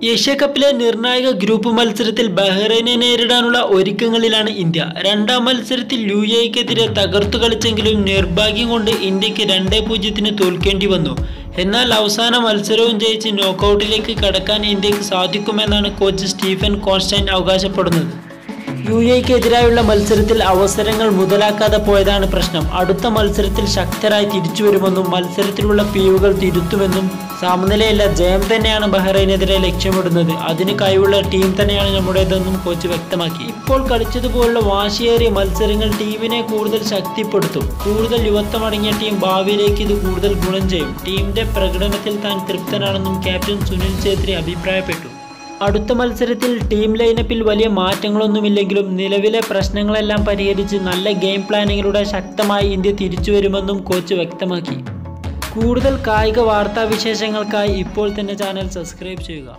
Asia കപ്പിലെ നിർണായക group മത്സരത്തിൽ ബഹ്റൈനെ നേരിടാനുള്ള ഒരുക്കങ്ങളിലാണ് ഇന്ത്യ. രണ്ടാം മത്സരത്തിൽ UAEക്കെതിരെ തകർത്തു കളിച്ചെങ്കിലും നിർഭാഗ്യം കൊണ്ട് ഇന്ത്യക്ക് 2-0 തോൽക്കേണ്ടി വന്നു. എന്നാൽ അവസാന മത്സരവും ജയിച്ച് നോക്കൌട്ടിലേക്ക് കടക്കാൻ ഇന്ത്യക്ക് സാധിക്കുമെന്നാണ് കോച്ച് സ്റ്റീഫൻ കോൺസ്റ്റന്റ് അവകാശപ്പെടുന്നത്. UAEക്കെതിരായുള്ള മത്സരത്തിൽ അവസരങ്ങൾ മുതലാക്കാതെ പോയതാണ് പ്രശ്നം. അടുത്ത മത്സരത്തിൽ ശക്തരായി തിരിച്ചുവരുമെന്നും മത്സരത്തിലുള്ള പിഴവുകൾ തിരുത്തുമെന്നും സമനിലയല്ല ജയം തന്നെയാണ് ബഹ്റൈനെതിരെ ലക്ഷ്യമിടുന്നത്. അതിന് കഴിവുള്ള ടീം തന്നെയാണ് നമ്മുടേതെന്നും കോച്ച് വ്യക്തമാക്കി. ഇപ്പോൾ കളിച്ചതുപോലുള്ള വാശിയേറിയ മത്സരങ്ങൾ ടീമിനെ കൂടുതൽ ശക്തിപ്പെടുത്തും. കൂടുതൽ യുവത്വമടങ്ങിയ ടീം ഭാവിയിലേക്ക് ഇത് കൂടുതൽ ഗുണം ചെയ്യും. ടീമിന്റെ പ്രകടനത്തിൽ താൻ തൃപ്തനാണെന്നും ക്യാപ്റ്റൻ സുനിൽ ഛേത്രി അഭിപ്രായപ്പെട്ടു. അടുത്ത മത്സരത്തിൽ ടീം ലൈനപ്പിൽ വലിയ മാറ്റങ്ങളൊന്നുമില്ലെങ്കിലും നിലവിലെ പ്രശ്നങ്ങളെല്ലാം പരിഹരിച്ച് നല്ല ഗെയിം പ്ലാനിങ്ങിലൂടെ ശക്തമായി ഇന്ത്യ തിരിച്ചുവരുമെന്നും കോച്ച് വ്യക്തമാക്കി. കൂടുതൽ കായിക വാർത്താവിശേഷങ്ങൾക്കായി ഇപ്പോൾ തന്നെ ചാനൽ സബ്സ്ക്രൈബ് ചെയ്യുക.